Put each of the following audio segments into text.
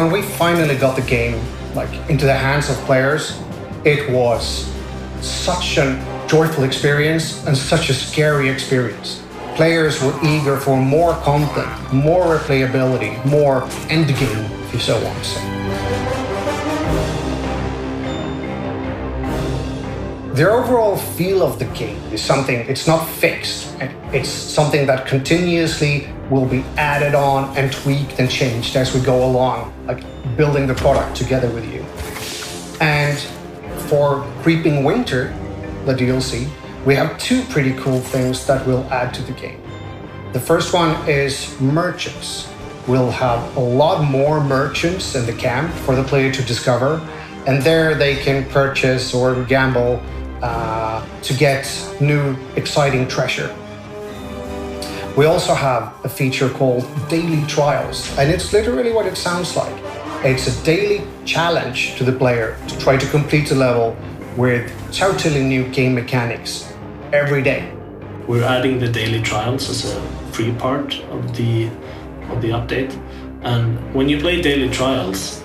when we finally got the game into the hands of players, it was such a joyful experience and such a scary experience. Players were eager for more content, more replayability, more endgame, if you so want to say. The overall feel of the game is something, it's not fixed. It's something that continuously will be added on and tweaked and changed as we go along, building the product together with you. And for Creeping Winter, the DLC, we have two pretty cool things that we'll add to the game. The first one is merchants. We'll have a lot more merchants in the camp for the player to discover, and there they can purchase or gamble to get new exciting treasure. We also have a feature called Daily Trials, and it's literally what it sounds like. It's a daily challenge to the player to try to complete the level with totally new game mechanics every day. We're adding the Daily Trials as a free part of the update, and when you play Daily Trials,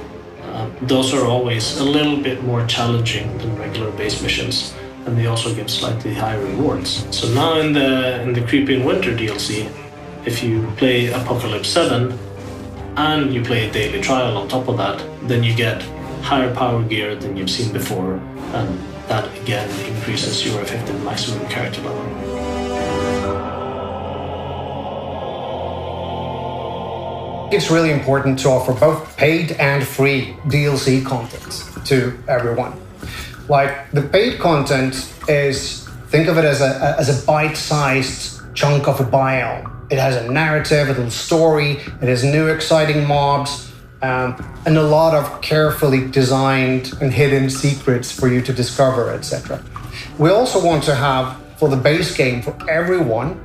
those are always a little bit more challenging than regular base missions, and they also give slightly higher rewards. So now in the Creeping Winter DLC, if you play Apocalypse 7 and you play a daily trial on top of that, then you get higher power gear than you've seen before, and that again increases your effective maximum character level. It's really important to offer both paid and free DLC content to everyone. The paid content is, think of it as a bite-sized chunk of a biome. It has a narrative, a little story, it has new exciting mobs, and a lot of carefully designed and hidden secrets for you to discover, etc. We also want to have, for the base game, for everyone,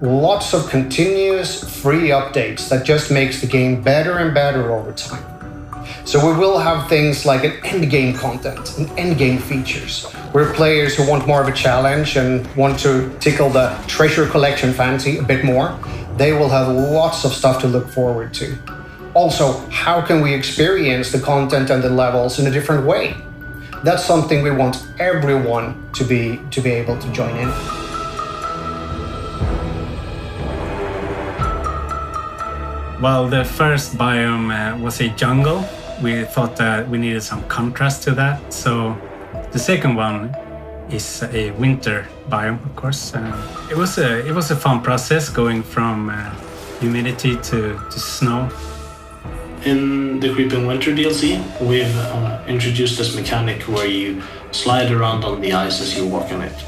lots of continuous free updates that just makes the game better and better over time. So we will have things like an endgame content and endgame features, where players who want more of a challenge and want to tickle the treasure collection fancy a bit more, they will have lots of stuff to look forward to. Also, how can we experience the content and the levels in a different way? That's something we want everyone to be able to join in. Well, the first biome was a jungle. We thought that we needed some contrast to that. So the second one is a winter biome, of course. It was a fun process going from humidity to snow. In the Creeping Winter DLC, we've introduced this mechanic where you slide around on the ice as you walk on it.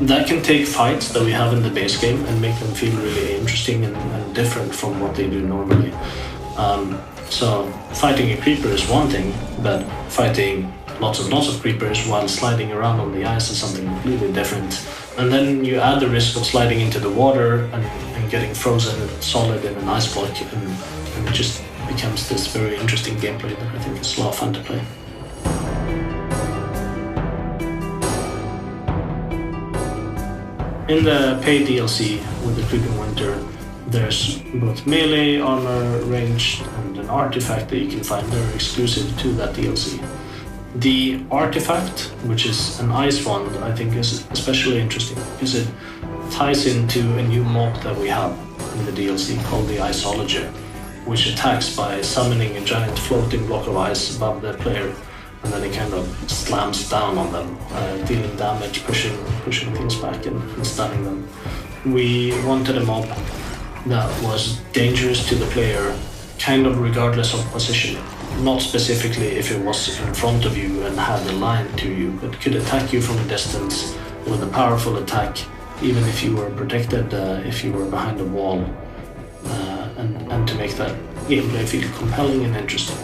That can take fights that we have in the base game and make them feel really interesting and different from what they do normally. So fighting a creeper is one thing, but fighting lots and lots of creepers while sliding around on the ice is something completely different. And then you add the risk of sliding into the water and getting frozen solid in an ice block, and it just becomes this very interesting gameplay that I think is a lot of fun to play. In the paid DLC with the Creeping Winter, there's both melee, armor, ranged, and an artifact that you can find that are exclusive to that DLC. The artifact, which is an ice wand, I think is especially interesting because it ties into a new mob that we have in the DLC called the Iceology, which attacks by summoning a giant floating block of ice above the player, and then it kind of slams down on them, dealing damage, pushing things back and stunning them. We wanted a mob that was dangerous to the player, kind of regardless of position. Not specifically if it was in front of you and had a line to you, but could attack you from a distance with a powerful attack, even if you were protected, if you were behind a wall, and to make that gameplay feel compelling and interesting.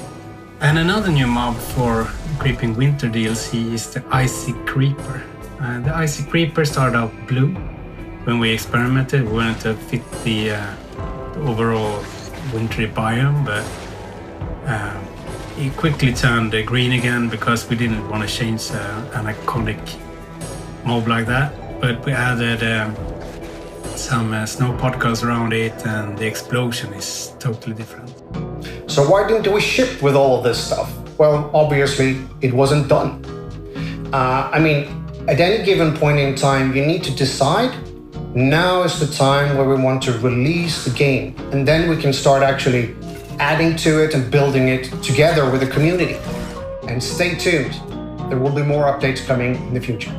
And another new mob for Creeping Winter DLC is the Icy Creeper. The Icy Creeper started out blue. When we experimented, we wanted to fit the overall wintry biome, but it quickly turned green again because we didn't want to change an iconic mob like that. But we added some snow particles around it, and the explosion is totally different. So why didn't we ship with all of this stuff? Well, obviously, it wasn't done. At any given point in time, you need to decide, now is the time where we want to release the game. And then we can start actually adding to it and building it together with the community. And stay tuned. There will be more updates coming in the future.